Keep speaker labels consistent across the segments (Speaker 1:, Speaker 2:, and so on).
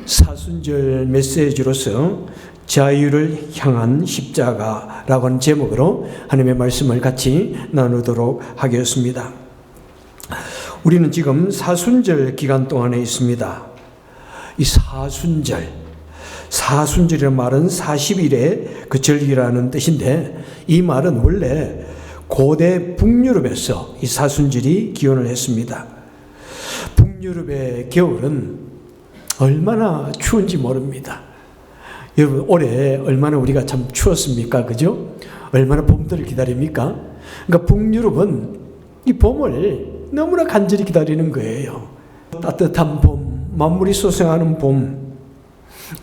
Speaker 1: 사순절 메시지로서 자유를 향한 십자가라고 하는 제목으로 하나님의 말씀을 같이 나누도록 하겠습니다. 우리는 지금 사순절 기간 동안에 있습니다. 이 사순절이라는 말은 40일의 그 절기라는 뜻인데, 이 말은 원래 고대 북유럽에서 이 사순절이 기원을 했습니다. 북유럽의 겨울은 얼마나 추운지 모릅니다. 여러분, 올해 얼마나 우리가 참 추웠습니까? 그죠? 얼마나 봄들을 기다립니까? 그러니까 북유럽은 이 봄을 너무나 간절히 기다리는 거예요. 따뜻한 봄, 만물이 소생하는 봄,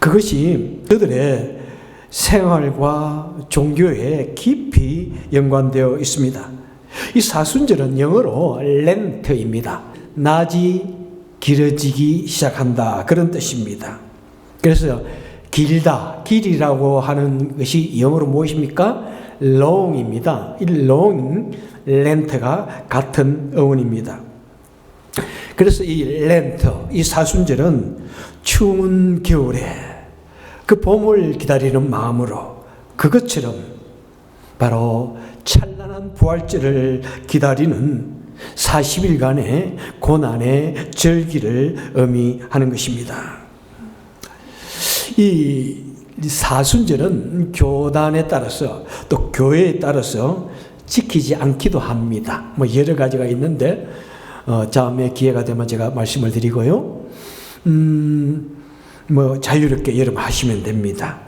Speaker 1: 그것이 그들의 생활과 종교에 깊이 연관되어 있습니다. 이 사순절은 영어로 렌트입니다. 낮이 길어지기 시작한다, 그런 뜻입니다. 그래서 길다, 길이라고 하는 것이 영어로 무엇입니까? long입니다. 이 long, 렌트가 같은 어원입니다. 그래서 이 렌트, 이 사순절은 추운 겨울에 그 봄을 기다리는 마음으로, 그것처럼 바로 찬란한 부활절을 기다리는 40일간의 고난의 절기를 의미하는 것입니다. 이 사순절은 교단에 따라서 또 교회에 따라서 지키지 않기도 합니다. 여러 가지가 있는데 다음에 기회가 되면 제가 말씀을 드리고요. 자유롭게 여러분 하시면 됩니다.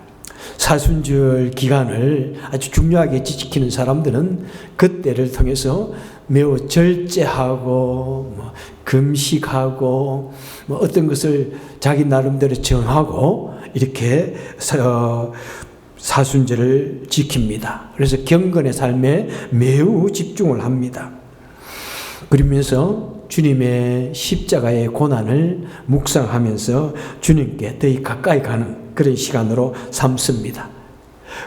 Speaker 1: 사순절 기간을 아주 중요하게 지키는 사람들은 그때를 통해서 매우 절제하고 금식하고 어떤 것을 자기 나름대로 정하고 이렇게 사순절을 지킵니다. 그래서 경건의 삶에 매우 집중을 합니다. 그러면서 주님의 십자가의 고난을 묵상하면서 주님께 더 가까이 가는 그런 시간으로 삼습니다.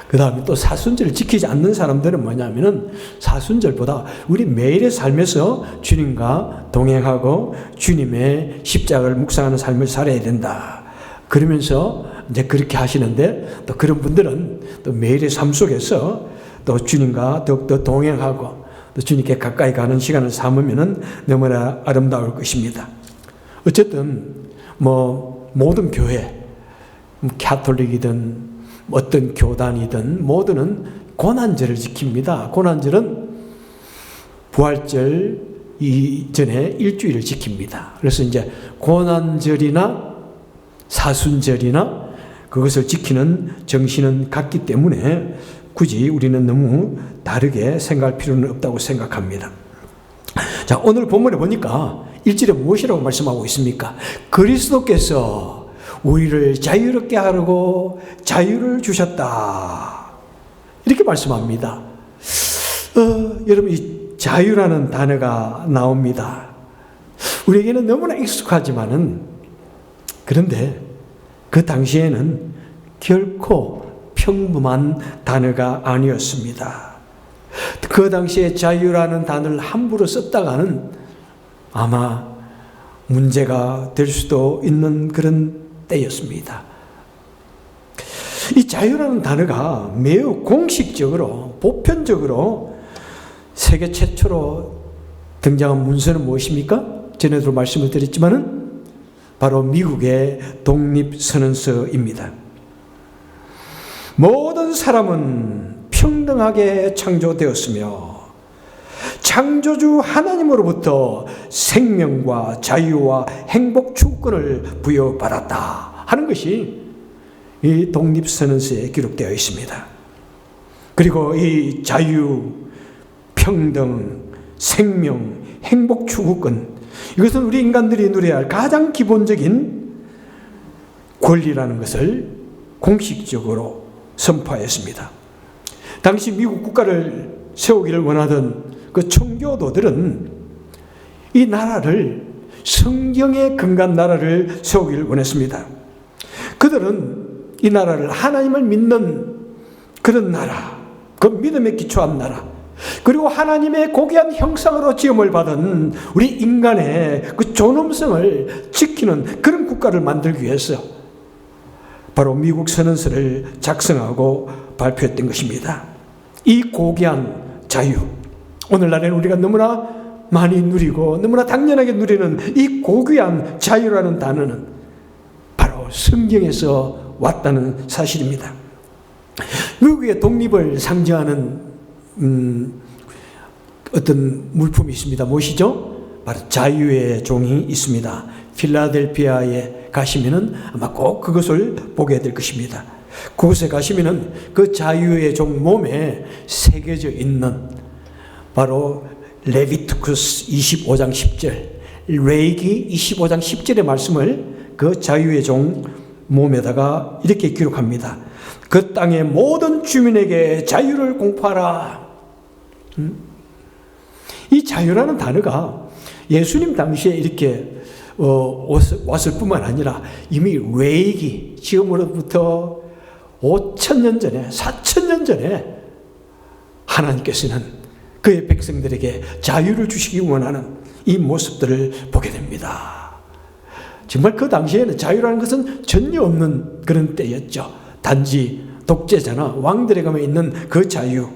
Speaker 1: 그 다음에 또 사순절을 지키지 않는 사람들은 뭐냐면은 사순절보다 우리 매일의 삶에서 주님과 동행하고 주님의 십자가를 묵상하는 삶을 살아야 된다, 그러면서 이제 그렇게 하시는데, 또 그런 분들은 또 매일의 삶 속에서 또 주님과 더욱더 동행하고 또 주님께 가까이 가는 시간을 삼으면은 너무나 아름다울 것입니다. 어쨌든 모든 교회, 카톨릭이든 어떤 교단이든 모두는 고난절을 지킵니다. 고난절은 부활절 이전에 일주일을 지킵니다. 그래서 이제 고난절이나 사순절이나 그것을 지키는 정신은 같기 때문에 굳이 우리는 너무 다르게 생각할 필요는 없다고 생각합니다. 자, 오늘 본문에 보니까 1절에 무엇이라고 말씀하고 있습니까? 그리스도께서 우리를 자유롭게 하려고 자유를 주셨다, 이렇게 말씀합니다. 여러분, 이 자유라는 단어가 나옵니다. 우리에게는 너무나 익숙하지만은, 그런데 그 당시에는 결코 평범한 단어가 아니었습니다. 그 당시에 자유라는 단어를 함부로 썼다가는 아마 문제가 될 수도 있는 그런 때였습니다. 이 자유라는 단어가 매우 공식적으로, 보편적으로 세계 최초로 등장한 문서는 무엇입니까? 전에도 말씀을 드렸지만은 바로 미국의 독립선언서입니다. 모든 사람은 평등하게 창조되었으며 창조주 하나님으로부터 생명과 자유와 행복 추구권을 부여받았다 하는 것이 이 독립선언서에 기록되어 있습니다. 그리고 이 자유, 평등, 생명, 행복 추구권, 이것은 우리 인간들이 누려야 할 가장 기본적인 권리라는 것을 공식적으로 선포하였습니다. 당시 미국 국가를 세우기를 원하던 그 청교도들은 이 나라를, 성경에 근거한 나라를 세우기를 원했습니다. 그들은 이 나라를 하나님을 믿는 그런 나라, 그 믿음에 기초한 나라, 그리고 하나님의 고귀한 형상으로 지음을 받은 우리 인간의 그 존엄성을 지키는 그런 국가를 만들기 위해서 바로 미국 선언서를 작성하고 발표했던 것입니다. 이 고귀한 자유, 오늘날에는 우리가 너무나 많이 누리고 너무나 당연하게 누리는 이 고귀한 자유라는 단어는 바로 성경에서 왔다는 사실입니다. 미국의 독립을 상징하는 어떤 물품이 있습니다. 무엇이죠? 바로 자유의 종이 있습니다. 필라델피아에 가시면은 아마 꼭 그것을 보게 될 것입니다. 그곳에 가시면은 그 자유의 종 몸에 새겨져 있는 바로 레비티쿠스 25장 10절, 레이기 25장 10절의 말씀을 그 자유의 종 몸에다가 이렇게 기록합니다. 그 땅의 모든 주민에게 자유를 공포하라. 이 자유라는 단어가 예수님 당시에 이렇게 왔을 뿐만 아니라 이미 레이기, 지금으로부터 5,000년 전에, 4,000년 전에 하나님께서는 그의 백성들에게 자유를 주시기 원하는 이 모습들을 보게 됩니다. 정말 그 당시에는 자유라는 것은 전혀 없는 그런 때였죠. 단지 독재자나 왕들에 가면 있는 그 자유.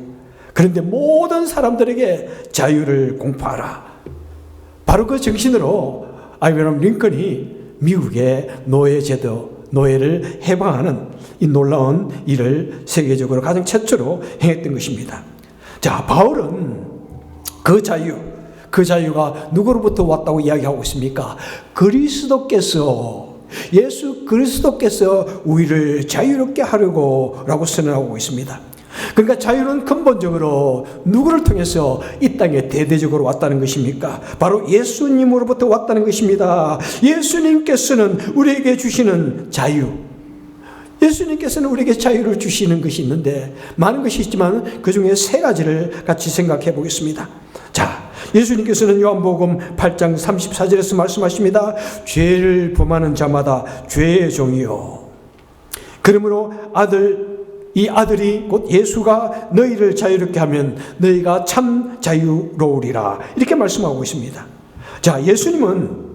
Speaker 1: 그런데 모든 사람들에게 자유를 공포하라. 바로 그 정신으로 아브라함 링컨이 미국의 노예제도, 노예를 해방하는 이 놀라운 일을 세계적으로 가장 최초로 행했던 것입니다. 자, 바울은 그 자유가 누구로부터 왔다고 이야기하고 있습니까? 예수 그리스도께서 우리를 자유롭게 하려고 라고 선언하고 있습니다. 그러니까 자유는 근본적으로 누구를 통해서 이 땅에 대대적으로 왔다는 것입니까? 바로 예수님으로부터 왔다는 것입니다. 예수님께서는 우리에게 주시는 자유, 예수님께서는 우리에게 자유를 주시는 것이 있는데 많은 것이 있지만 그 중에 세 가지를 같이 생각해 보겠습니다. 자, 예수님께서는 요한복음 8장 34절에서 말씀하십니다. 죄를 범하는 자마다 죄의 종이요. 그러므로 이 아들이 곧 예수가 너희를 자유롭게 하면 너희가 참 자유로우리라. 이렇게 말씀하고 있습니다. 자, 예수님은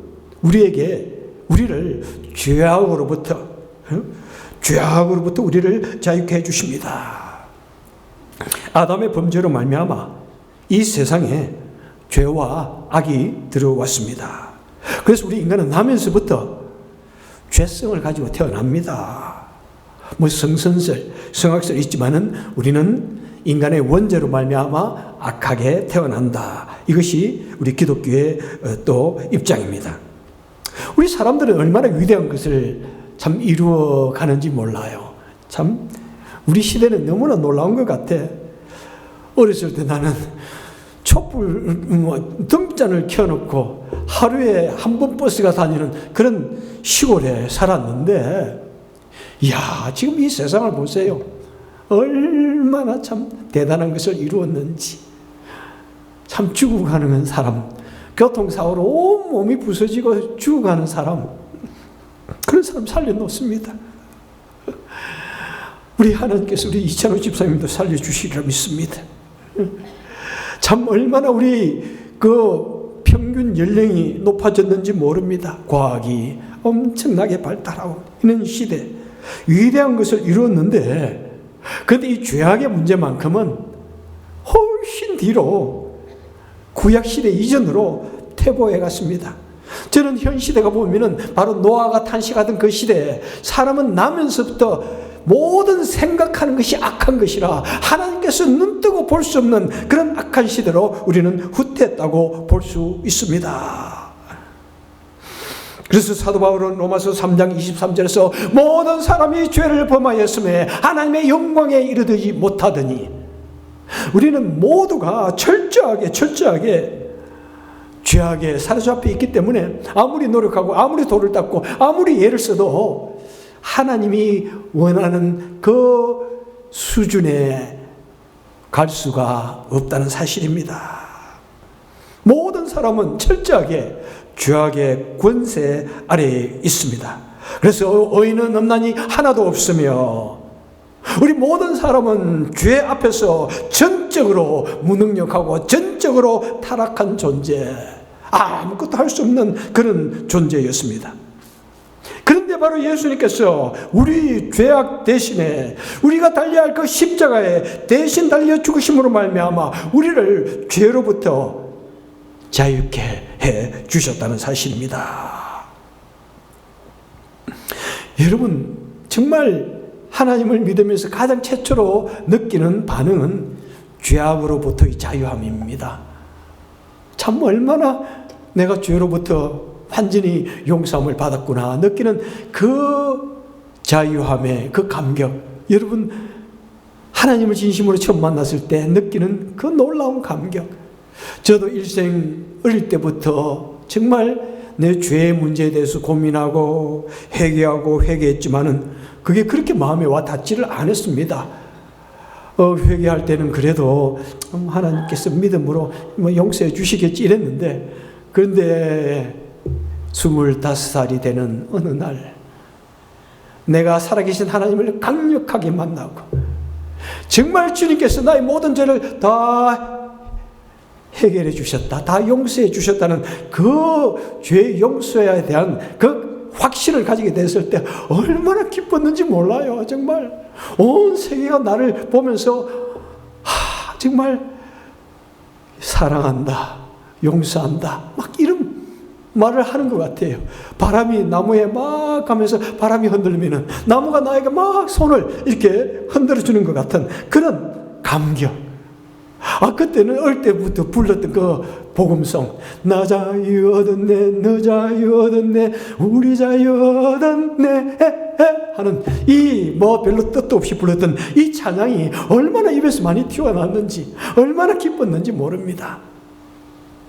Speaker 1: 우리를 죄악으로부터 우리를 자유케 해주십니다. 아담의 범죄로 말미암아 이 세상에 죄와 악이 들어왔습니다. 그래서 우리 인간은 나면서부터 죄성을 가지고 태어납니다. 뭐 성악설 있지만은 우리는 인간의 원죄로 말미암아 악하게 태어난다. 이것이 우리 기독교의 또 입장입니다. 우리 사람들은 얼마나 위대한 것을 참 이루어가는지 몰라요. 참 우리 시대는 너무나 놀라운 것 같아. 어렸을 때 나는 촛불 등잔을 켜놓고 하루에 한 번 버스가 다니는 그런 시골에 살았는데, 이야, 지금 이 세상을 보세요. 얼마나 참 대단한 것을 이루었는지. 참 죽어가는 사람, 교통사고로 온몸이 부서지고 죽어가는 사람, 그런 사람 살려놓습니다. 우리 하나님께서 우리 이찬호 집사님도 살려주시리라 믿습니다. 참 얼마나 우리 그 평균 연령이 높아졌는지 모릅니다. 과학이 엄청나게 발달하고 있는 시대, 위대한 것을 이루었는데, 그런데 이 죄악의 문제만큼은 훨씬 뒤로 구약시대 이전으로 퇴보해 갔습니다. 저는 현 시대가 보면은 바로 노아가 탄식하던 그 시대에 사람은 나면서부터 모든 생각하는 것이 악한 것이라 하나님께서 눈뜨고 볼 수 없는 그런 악한 시대로 우리는 후퇴했다고 볼 수 있습니다. 그래서 사도 바울은 로마서 3장 23절에서 모든 사람이 죄를 범하였음에 하나님의 영광에 이르지 못하더니, 우리는 모두가 철저하게 죄악에 사로잡혀 있기 때문에 아무리 노력하고 아무리 돌을 닦고 아무리 예를 써도 하나님이 원하는 그 수준에 갈 수가 없다는 사실입니다. 모든 사람은 철저하게 죄악의 권세 아래에 있습니다. 그래서 의인은 없나니 하나도 없으며 우리 모든 사람은 죄 앞에서 전적으로 무능력하고 전적으로 타락한 존재, 아무것도 할 수 없는 그런 존재였습니다. 그런데 바로 예수님께서 우리 죄악 대신에 우리가 달려야 할 그 십자가에 대신 달려 죽으심으로 말미암아 우리를 죄로부터 자유케 해 주셨다는 사실입니다. 여러분, 정말 하나님을 믿으면서 가장 최초로 느끼는 반응은 죄악으로부터의 자유함입니다. 참 얼마나 내가 죄로부터 완전히 용서함을 받았구나 느끼는 그 자유함의 그 감격, 여러분 하나님을 진심으로 처음 만났을 때 느끼는 그 놀라운 감격. 저도 일생 어릴 때부터 정말 내 죄의 문제에 대해서 고민하고 회개했지만은 그게 그렇게 마음에 와 닿지를 않았습니다. 회개할 때는 그래도 하나님께서 믿음으로 용서해 주시겠지 이랬는데, 그런데 25살이 되는 어느 날 내가 살아계신 하나님을 강력하게 만나고 정말 주님께서 나의 모든 죄를 다 해결해 주셨다, 다 용서해 주셨다는 그 죄 용서에 대한 그 확신을 가지게 됐을 때 얼마나 기뻤는지 몰라요. 정말 온 세계가 나를 보면서 정말 사랑한다, 용서한다, 막 이런 말을 하는 것 같아요. 바람이 나무에 막 가면서 바람이 흔들리면은 나무가 나에게 막 손을 이렇게 흔들어주는 것 같은 그런 감격. 그때는 어릴 때부터 불렀던 그 복음송, 나 자유 얻었네, 너 자유 얻었네, 우리 자유 얻었네 하는 이 별로 뜻도 없이 불렀던 이 찬양이 얼마나 입에서 많이 튀어나왔는지, 얼마나 기뻤는지 모릅니다.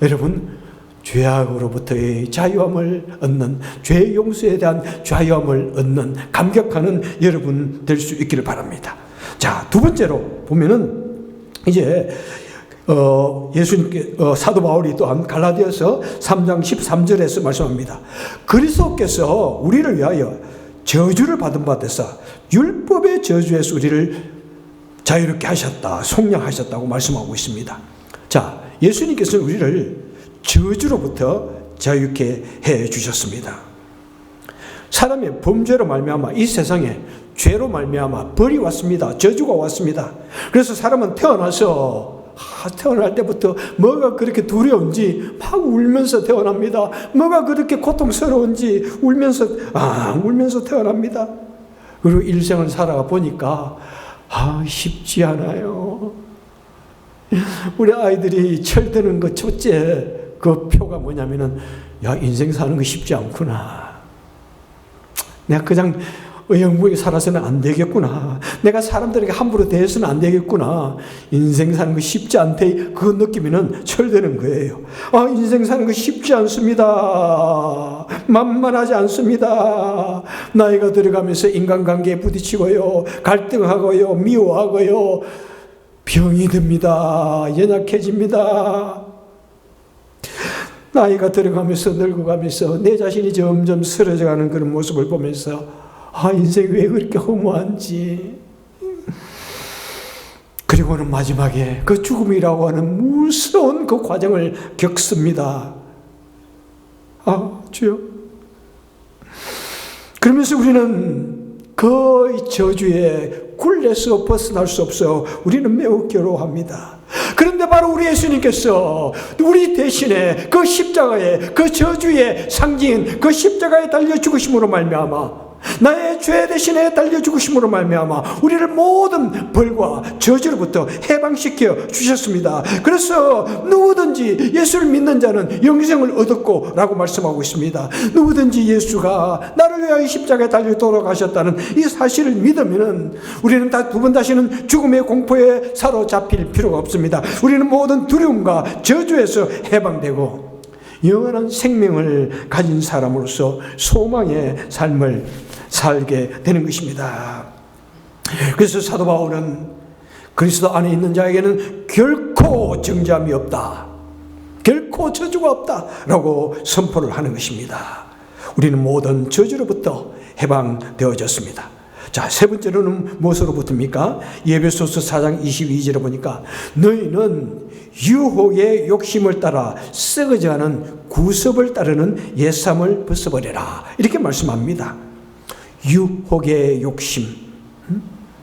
Speaker 1: 여러분, 죄악으로부터의 자유함을 얻는, 죄 용서에 대한 자유함을 얻는 감격하는 여러분 될 수 있기를 바랍니다. 자, 두 번째로 보면은 이제 예수님께 사도 바울이 또한 갈라디아서 3장 13절에서 말씀합니다. 그리스도께서 우리를 위하여 저주를 받은 바 되사 율법의 저주에서 우리를 자유롭게 하셨다, 속량하셨다고 말씀하고 있습니다. 자, 예수님께서는 우리를 저주로부터 자유케 해 주셨습니다. 사람의 범죄로 말미암아 이 세상에 죄로 말미암아 벌이 왔습니다. 저주가 왔습니다. 그래서 사람은 태어날 때부터 뭐가 그렇게 두려운지 막 울면서 태어납니다. 뭐가 그렇게 고통스러운지 울면서 태어납니다. 그리고 일생을 살아가 보니까 쉽지 않아요. 우리 아이들이 철드는 그 첫째 그 표가 뭐냐면은, 야, 인생 사는 거 쉽지 않구나. 내가 그냥 의형부에 살아서는 안 되겠구나. 내가 사람들에게 함부로 대해서는 안 되겠구나. 인생 사는 거 쉽지 않대. 그 느낌에는 철드는 거예요. 인생 사는 거 쉽지 않습니다. 만만하지 않습니다. 나이가 들어가면서 인간관계에 부딪히고요, 갈등하고요, 미워하고요, 병이 듭니다. 연약해집니다. 나이가 들어가면서 늙어가면서 내 자신이 점점 쓰러져가는 그런 모습을 보면서 인생이 왜 그렇게 허무한지. 그리고는 마지막에 그 죽음이라고 하는 무서운 그 과정을 겪습니다. 주여. 그러면서 우리는 그 저주에 굴레서 벗어날 수 없어요. 우리는 매우 괴로워합니다. 그런데 바로 우리 예수님께서 우리 대신에 그 십자가에, 그 저주의 상징인 그 십자가에 달려 죽으심으로 말미암아, 나의 죄 대신에 달려 죽으심으로 말미암아 우리를 모든 벌과 저주로부터 해방시켜 주셨습니다. 그래서 누구든지 예수를 믿는 자는 영생을 얻었고 라고 말씀하고 있습니다. 누구든지 예수가 나를 위하여 십자가에 달려 돌아가셨다는 이 사실을 믿으면 우리는 두 번 다시는 죽음의 공포에 사로잡힐 필요가 없습니다. 우리는 모든 두려움과 저주에서 해방되고 영원한 생명을 가진 사람으로서 소망의 삶을 살게 되는 것입니다. 그래서 사도 바울은 그리스도 안에 있는 자에게는 결코 정죄함이 없다, 결코 저주가 없다라고 선포를 하는 것입니다. 우리는 모든 저주로부터 해방되어졌습니다. 자, 세 번째로는 무엇으로부터입니까? 에베소서 4장 22절에 보니까 너희는 유혹의 욕심을 따라 썩어져가는 구습을 따르는 옛사람을 벗어버려라. 이렇게 말씀합니다. 유혹의 욕심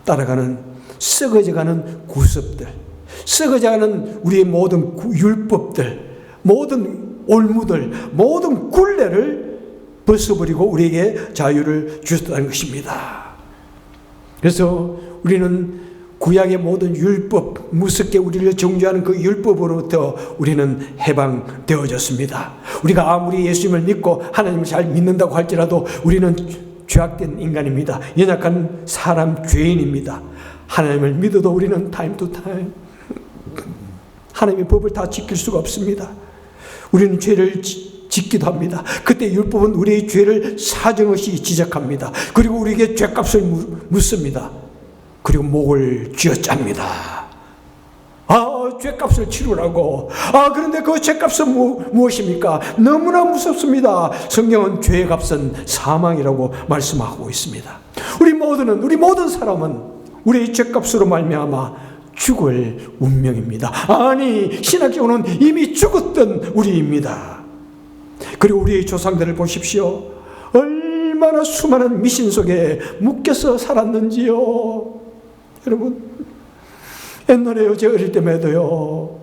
Speaker 1: 따라가는 썩어져가는 구습들, 썩어져가는 우리의 모든 율법들, 모든 올무들, 모든 굴레를 벗어버리고 우리에게 자유를 주셨다는 것입니다. 그래서 우리는 구약의 모든 율법, 무섭게 우리를 정죄하는 그 율법으로부터 우리는 해방되어졌습니다. 우리가 아무리 예수님을 믿고 하나님을 잘 믿는다고 할지라도 우리는 죄악된 인간입니다. 연약한 사람, 죄인입니다. 하나님을 믿어도 우리는 타임 투 타임 하나님의 법을 다 지킬 수가 없습니다. 우리는 죄를 짓기도 합니다. 그때 율법은 우리의 죄를 사정없이 지적합니다. 그리고 우리에게 죄값을 묻습니다. 그리고 목을 쥐어짭니다. 죄값을 치르라고. 그런데 그 죄값은 무엇입니까? 너무나 무섭습니다. 성경은 죄의 값은 사망이라고 말씀하고 있습니다. 우리 모든 사람은 우리의 죄값으로 말미암아 죽을 운명입니다. 아니, 신학적으로는 이미 죽었던 우리입니다. 그리고 우리의 조상들을 보십시오. 얼마나 수많은 미신 속에 묶여서 살았는지요. 여러분, 옛날에 제 어릴 때에도요,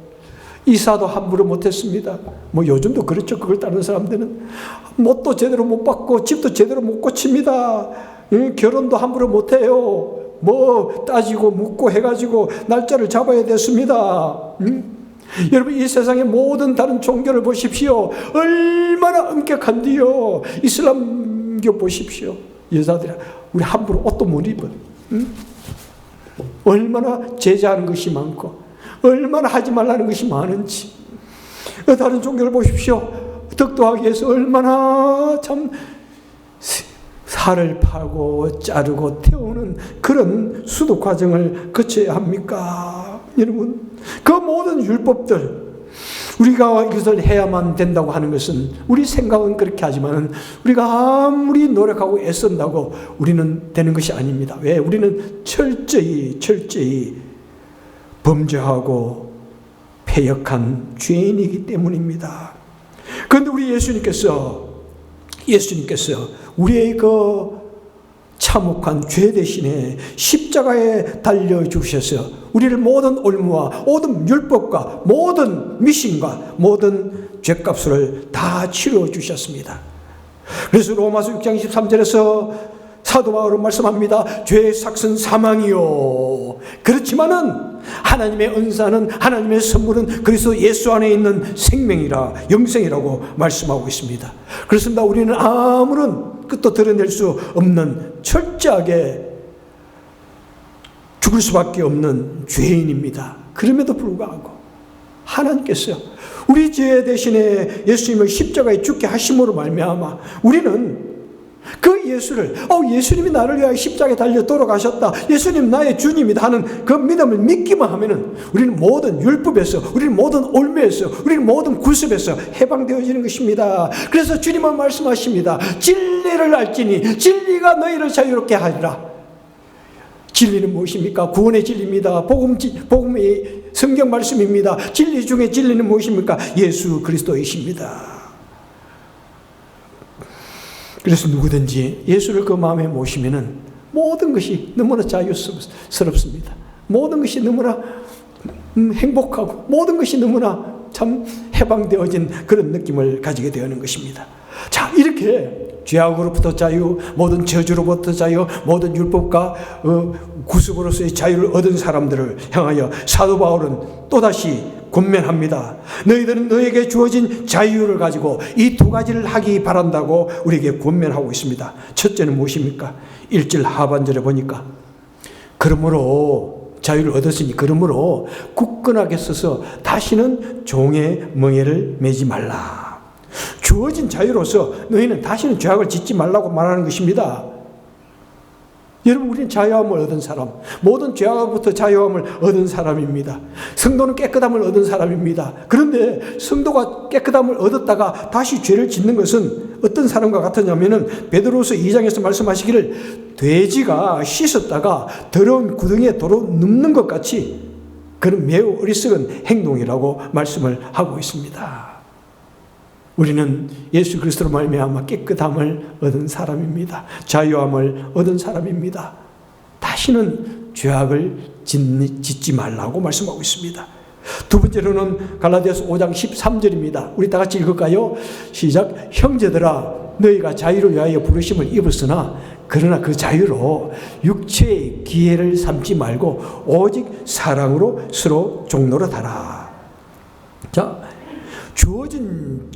Speaker 1: 이사도 함부로 못했습니다. 요즘도 그렇죠. 그걸 따르는 사람들은 뭣도 제대로 못 받고 집도 제대로 못 고칩니다. 결혼도 함부로 못해요. 따지고 묻고 해가지고 날짜를 잡아야 됐습니다. 여러분, 이 세상의 모든 다른 종교를 보십시오. 얼마나 엄격한데요. 이슬람교 보십시오. 여자들이 우리 함부로 옷도 못 입어. 얼마나 제재하는 것이 많고 얼마나 하지 말라는 것이 많은지. 다른 종교를 보십시오. 덕도하기 위해서 얼마나 참 살을 파고 자르고 태우는 그런 수도 과정을 거쳐야 합니까? 여러분, 그 모든 율법들, 우리가 이것을 해야만 된다고 하는 것은, 우리 생각은 그렇게 하지만 우리가 아무리 노력하고 애쓴다고 우리는 되는 것이 아닙니다. 왜? 우리는 철저히 범죄하고 패역한 죄인이기 때문입니다. 그런데 우리 예수님께서 우리의 그 참혹한 죄 대신에 십자가에 달려주셔서 우리를 모든 올무와 모든 율법과 모든 미신과 모든 죄값을 다 치러주셨습니다. 그래서 로마서 6장 23절에서 사도 바울은 말씀합니다. 죄의 삭은 사망이요. 그렇지만은 하나님의 은사는, 하나님의 선물은 그리스도 예수 안에 있는 생명이라, 영생이라고 말씀하고 있습니다. 그렇습니다. 우리는 아무런 끝도 드러낼 수 없는 철저하게 죽을 수밖에 없는 죄인입니다. 그럼에도 불구하고 하나님께서 우리 죄 대신에 예수님을 십자가에 죽게 하심으로 말미암아 우리는 그 예수를, 예수님이 나를 위하여 십자가에 달려 돌아가셨다, 예수님 나의 주님이다 하는 그 믿음을 믿기만 하면은 우리는 모든 율법에서, 우리는 모든 올매에서, 우리는 모든 구습에서 해방되어지는 것입니다. 그래서 주님은 말씀하십니다. 진리를 알지니 진리가 너희를 자유롭게 하리라. 진리는 무엇입니까? 구원의 진리입니다. 복음의 성경 말씀입니다. 진리 중에 진리는 무엇입니까? 예수 그리스도이십니다. 그래서 누구든지 예수를 그 마음에 모시면은 모든 것이 너무나 자유스럽습니다. 모든 것이 너무나 행복하고 모든 것이 너무나 참 해방되어진 그런 느낌을 가지게 되는 것입니다. 자, 이렇게 죄악으로부터 자유, 모든 저주로부터 자유, 모든 율법과 구습으로서의 자유를 얻은 사람들을 향하여 사도 바울은 또다시 권면합니다. 너희들은 너에게 주어진 자유를 가지고 이 두 가지를 하기 바란다고 우리에게 권면하고 있습니다. 첫째는 무엇입니까? 1절 하반절에 보니까 그러므로 자유를 얻었으니 그러므로 굳건하게 서서 다시는 종의 멍에를 매지 말라. 주어진 자유로서 너희는 다시는 죄악을 짓지 말라고 말하는 것입니다. 여러분, 우리는 자유함을 얻은 사람, 모든 죄악으로부터 자유함을 얻은 사람입니다. 성도는 깨끗함을 얻은 사람입니다. 그런데 성도가 깨끗함을 얻었다가 다시 죄를 짓는 것은 어떤 사람과 같았냐면은 베드로서 2장에서 말씀하시기를 돼지가 씻었다가 더러운 구덩이에 도로 눕는 것 같이 그런 매우 어리석은 행동이라고 말씀을 하고 있습니다. 우리는 예수 그리스도로 말미암아 깨끗함을 얻은 사람입니다. 자유함을 얻은 사람입니다. 다시는 죄악을 짓지 말라고 말씀하고 있습니다. 두 번째로는 갈라디아서 5장 13절입니다. 우리 다 같이 읽을까요? 시작. 형제들아 너희가 자유를 위하여 부르심을 입었으나 그러나 그 자유로 육체의 기회를 삼지 말고 오직 사랑으로 서로 종노릇하라. 자, 주어진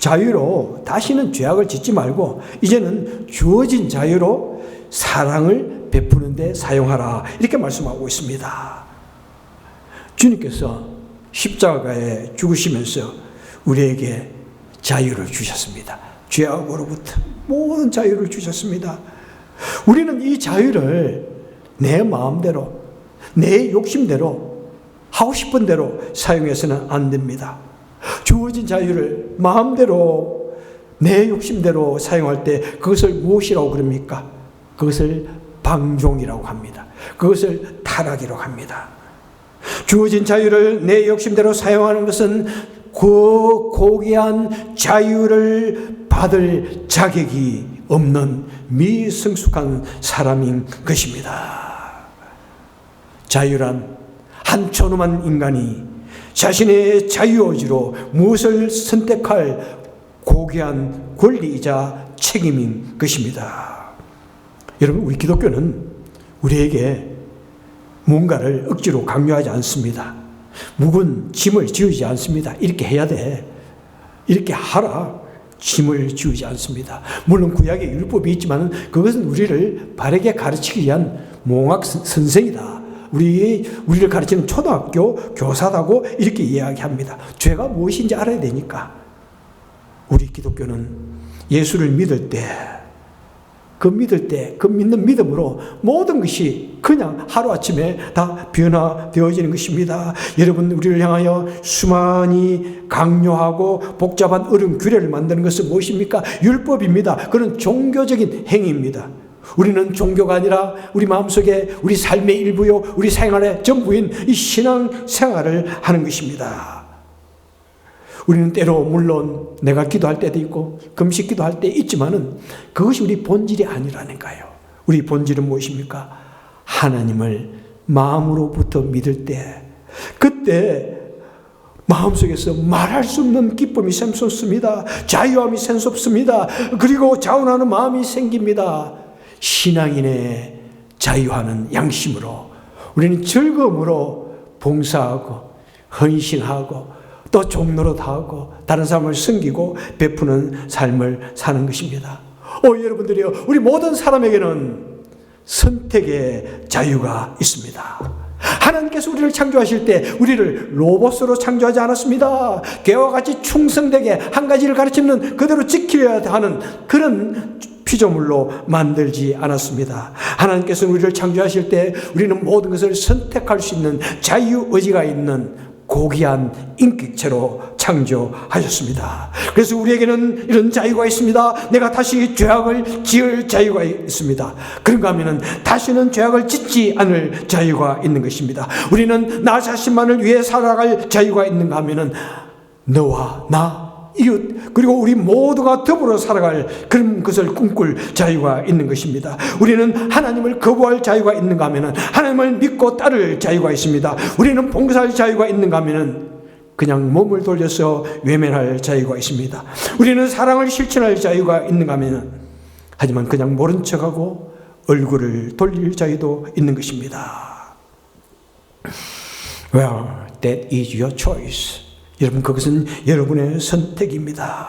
Speaker 1: 자유로 다시는 죄악을 짓지 말고 이제는 주어진 자유로 사랑을 베푸는 데 사용하라. 이렇게 말씀하고 있습니다. 주님께서 십자가에 죽으시면서 우리에게 자유를 주셨습니다. 죄악으로부터 모든 자유를 주셨습니다. 우리는 이 자유를 내 마음대로, 내 욕심대로, 하고 싶은 대로 사용해서는 안 됩니다. 주어진 자유를 마음대로, 내 욕심대로 사용할 때 그것을 무엇이라고 그럽니까? 그것을 방종이라고 합니다. 그것을 타락이라고 합니다. 주어진 자유를 내 욕심대로 사용하는 것은 그 고귀한 자유를 받을 자격이 없는 미성숙한 사람인 것입니다. 자유란 한 존엄한 인간이 자신의 자유의지로 무엇을 선택할 고귀한 권리이자 책임인 것입니다. 여러분, 우리 기독교는 우리에게 뭔가를 억지로 강요하지 않습니다. 묵은 짐을 지우지 않습니다. 이렇게 해야 돼. 이렇게 하라. 짐을 지우지 않습니다. 물론 구약에 율법이 있지만 그것은 우리를 바르게 가르치기 위한 몽학 선생이다. 우리를 가르치는 초등학교 교사다고 이렇게 이야기합니다. 죄가 무엇인지 알아야 되니까. 우리 기독교는 예수를 믿을 때, 그 믿는 믿음으로 모든 것이 그냥 하루아침에 다 변화되어지는 것입니다. 여러분, 우리를 향하여 수많이 강요하고 복잡한 어려운 규례를 만드는 것은 무엇입니까? 율법입니다. 그건 종교적인 행위입니다. 우리는 종교가 아니라 우리 마음속에 우리 삶의 일부요, 우리 생활의 전부인 이 신앙 생활을 하는 것입니다. 우리는 때로 물론 내가 기도할 때도 있고 금식 기도할 때 있지만은 그것이 우리 본질이 아니라니까요. 우리 본질은 무엇입니까? 하나님을 마음으로부터 믿을 때, 그때 마음속에서 말할 수 없는 기쁨이 샘솟습니다. 자유함이 샘솟습니다. 그리고 자원하는 마음이 생깁니다. 신앙인의 자유하는 양심으로 우리는 즐거움으로 봉사하고 헌신하고 또 종노릇하고 다른 사람을 섬기고 베푸는 삶을 사는 것입니다. 여러분들이요, 우리 모든 사람에게는 선택의 자유가 있습니다. 하나님께서 우리를 창조하실 때 우리를 로봇으로 창조하지 않았습니다. 개와 같이 충성되게 한 가지를 가르치는 그대로 지켜야 하는 그런 피조물로 만들지 않았습니다. 하나님께서 우리를 창조하실 때 우리는 모든 것을 선택할 수 있는 자유의지가 있는 고귀한 인격체로 창조하셨습니다. 그래서 우리에게는 이런 자유가 있습니다. 내가 다시 죄악을 지을 자유가 있습니다. 그런가 하면 다시는 죄악을 짓지 않을 자유가 있는 것입니다. 우리는 나 자신만을 위해 살아갈 자유가 있는가 하면 너와 나 이웃 그리고 우리 모두가 더불어 살아갈 그런 것을 꿈꿀 자유가 있는 것입니다. 우리는 하나님을 거부할 자유가 있는가 하면 하나님을 믿고 따를 자유가 있습니다. 우리는 봉사할 자유가 있는가 하면 그냥 몸을 돌려서 외면할 자유가 있습니다. 우리는 사랑을 실천할 자유가 있는가 하면 하지만 그냥 모른 척하고 얼굴을 돌릴 자유도 있는 것입니다. Well, that is your choice. 여러분, 그것은 여러분의 선택입니다.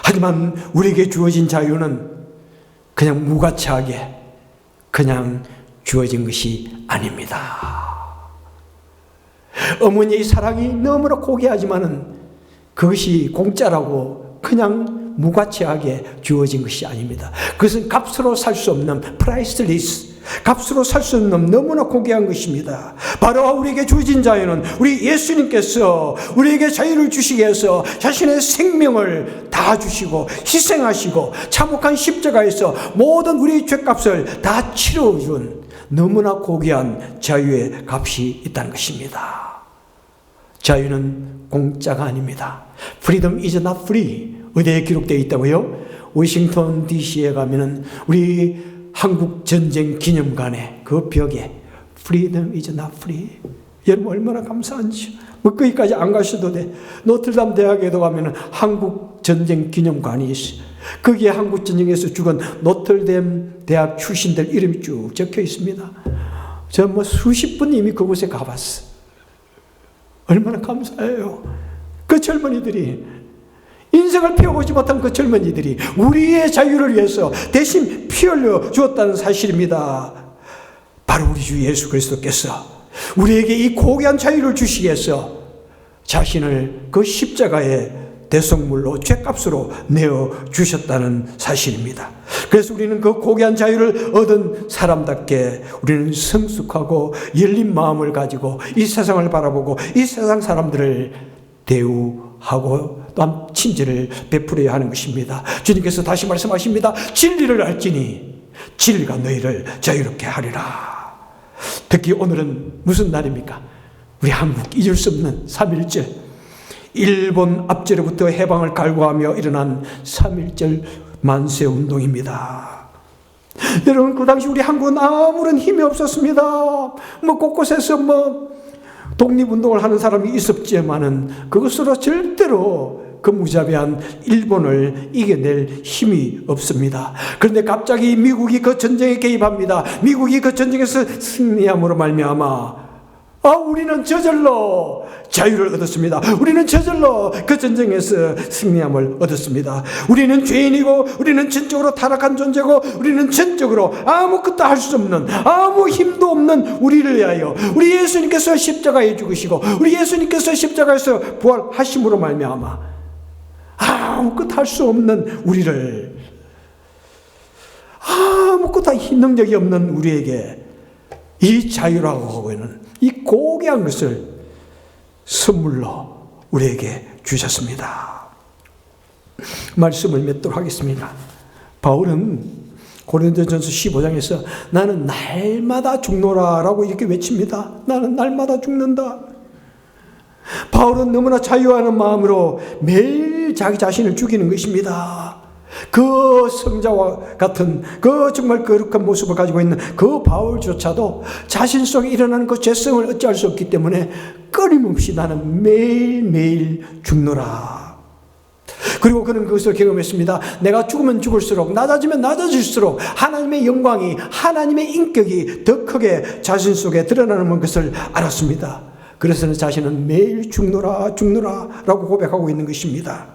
Speaker 1: 하지만 우리에게 주어진 자유는 그냥 무가치하게 그냥 주어진 것이 아닙니다. 어머니의 사랑이 너무나 고귀하지만은 그것이 공짜라고 그냥 무가치하게 주어진 것이 아닙니다. 그것은 값으로 살 수 없는 priceless 값으로 살 수 없는 너무나 고귀한 것입니다. 바로 우리에게 주어진 자유는 우리 예수님께서 우리에게 자유를 주시기 위해서 자신의 생명을 다 주시고 희생하시고 참혹한 십자가에서 모든 우리의 죄값을 다 치러준 너무나 고귀한 자유의 값이 있다는 것입니다. 자유는 공짜가 아닙니다. Freedom is not free. 어디에 기록되어 있다고요? 워싱턴 DC에 가면은 우리 한국 전쟁 기념관에 그 벽에 Freedom is not free. 여러분 얼마나 감사한지. 뭐 거기까지 안 가셔도 돼. 노틀담 대학에도 가면은 한국 전쟁 기념관이 있어요. 거기에 한국 전쟁에서 죽은 노틀담 대학 출신들 이름이 쭉 적혀 있습니다. 저 뭐 수십 분 이미 그곳에 가봤어. 얼마나 감사해요. 그 젊은이들이, 인생을 피워보지 못한 그 젊은이들이 우리의 자유를 위해서 대신 피 흘려 주었다는 사실입니다. 바로 우리 주 예수 그리스도께서 우리에게 이 고귀한 자유를 주시기 위해서 자신을 그 십자가의 대속물로 죄값으로 내어주셨다는 사실입니다. 그래서 우리는 그 고귀한 자유를 얻은 사람답게 우리는 성숙하고 열린 마음을 가지고 이 세상을 바라보고 이 세상 사람들을 대우하고 또한 친절을 베풀어야 하는 것입니다. 주님께서 다시 말씀하십니다. 진리를 알지니 진리가 너희를 자유롭게 하리라. 특히 오늘은 무슨 날입니까? 우리 한국 잊을 수 없는 3.1절. 일본 압제로부터 해방을 갈구하며 일어난 3.1절 만세운동입니다. 여러분, 그 당시 우리 한국은 아무런 힘이 없었습니다. 뭐 곳곳에서 독립운동을 하는 사람이 있었지만은 그것으로 절대로 그 무자비한 일본을 이겨낼 힘이 없습니다. 그런데 갑자기 미국이 그 전쟁에 개입합니다. 미국이 그 전쟁에서 승리함으로 말미암아 우리는 저절로 자유를 얻었습니다. 우리는 저절로 그 전쟁에서 승리함을 얻었습니다. 우리는 죄인이고 우리는 전적으로 타락한 존재고 우리는 전적으로 아무것도 할 수 없는 아무 힘도 없는 우리를 위하여 우리 예수님께서 십자가에 죽으시고 우리 예수님께서 십자가에서 부활하심으로 말미암아 아무것도 할 수 없는 우리를, 아무것도 능력이 없는 우리에게 이 자유라고 하는 이 고귀한 것을 선물로 우리에게 주셨습니다. 말씀을 맺도록 하겠습니다. 바울은 고린도전서 15장에서 나는 날마다 죽노라라고 이렇게 외칩니다. 나는 날마다 죽는다. 바울은 너무나 자유하는 마음으로 매일 자기 자신을 죽이는 것입니다. 그 성자와 같은 그 정말 거룩한 모습을 가지고 있는 그 바울조차도 자신 속에 일어나는 그 죄성을 어찌할 수 없기 때문에 끊임없이 나는 매일매일 죽노라. 그리고 그는 그것을 경험했습니다. 내가 죽으면 죽을수록, 낮아지면 낮아질수록 하나님의 영광이, 하나님의 인격이 더 크게 자신 속에 드러나는 것을 알았습니다. 그래서 자신은 매일 죽노라 라고 고백하고 있는 것입니다.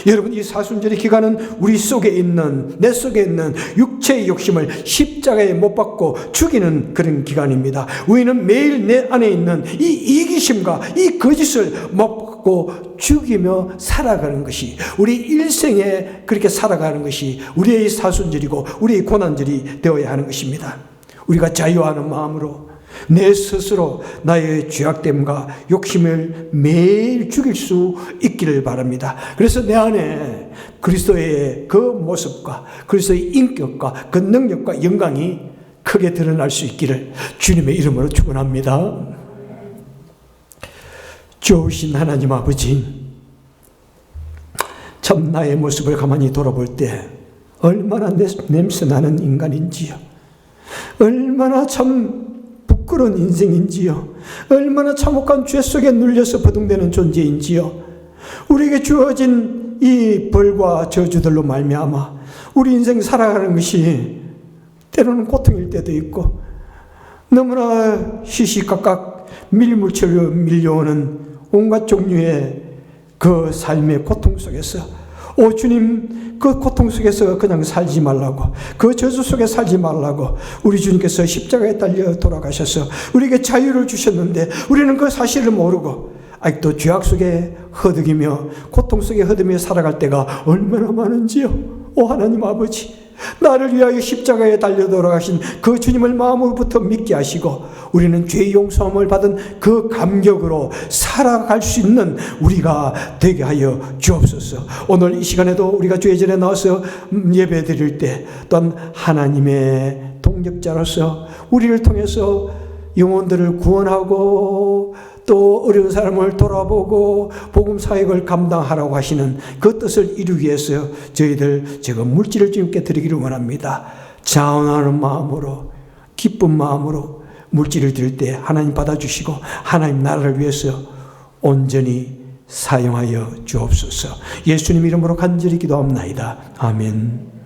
Speaker 1: 여러분, 이 사순절의 기간은 우리 속에 있는, 내 속에 있는 육체의 욕심을 십자가에 못 박고 죽이는 그런 기간입니다. 우리는 매일 내 안에 있는 이 이기심과 이 거짓을 못 박고 죽이며 살아가는 것이, 우리 일생에 그렇게 살아가는 것이 우리의 사순절이고 우리의 고난절이 되어야 하는 것입니다. 우리가 자유하는 마음으로 내 스스로 나의 죄악됨과 욕심을 매일 죽일 수 있기를 바랍니다. 그래서 내 안에 그리스도의 그 모습과 그리스도의 인격과 그 능력과 영광이 크게 드러날 수 있기를 주님의 이름으로 축원합니다. 좋으신 하나님 아버지, 참 나의 모습을 가만히 돌아볼 때 얼마나 냄새나는 인간인지요, 얼마나 참 부끄러운 인생인지요, 얼마나 참혹한 죄 속에 눌려서 버둥대는 존재인지요, 우리에게 주어진 이 벌과 저주들로 말미암아 우리 인생 살아가는 것이 때로는 고통일 때도 있고 너무나 시시각각 밀물처럼 밀려오는 온갖 종류의 그 삶의 고통 속에서 주님, 그 고통 속에서 그냥 살지 말라고, 그 저주 속에 살지 말라고 우리 주님께서 십자가에 달려 돌아가셔서 우리에게 자유를 주셨는데 우리는 그 사실을 모르고 아직도 죄악 속에 허덕이며 고통 속에 허덕이며 살아갈 때가 얼마나 많은지요. 오 하나님 아버지, 나를 위하여 십자가에 달려 돌아가신 그 주님을 마음으로부터 믿게 하시고 우리는 죄 용서함을 받은 그 감격으로 살아갈 수 있는 우리가 되게 하여 주옵소서. 오늘 이 시간에도 우리가 주의 전에 나와서 예배 드릴 때 또한 하나님의 동력자로서 우리를 통해서 영혼들을 구원하고 또 어려운 사람을 돌아보고 복음 사역을 감당하라고 하시는 그 뜻을 이루기 위해서 저희들 지금 물질을 주님께 드리기를 원합니다. 자원하는 마음으로 기쁜 마음으로 물질을 드릴 때 하나님 받아주시고 하나님 나라를 위해서 온전히 사용하여 주옵소서. 예수님 이름으로 간절히 기도합나이다. 아멘.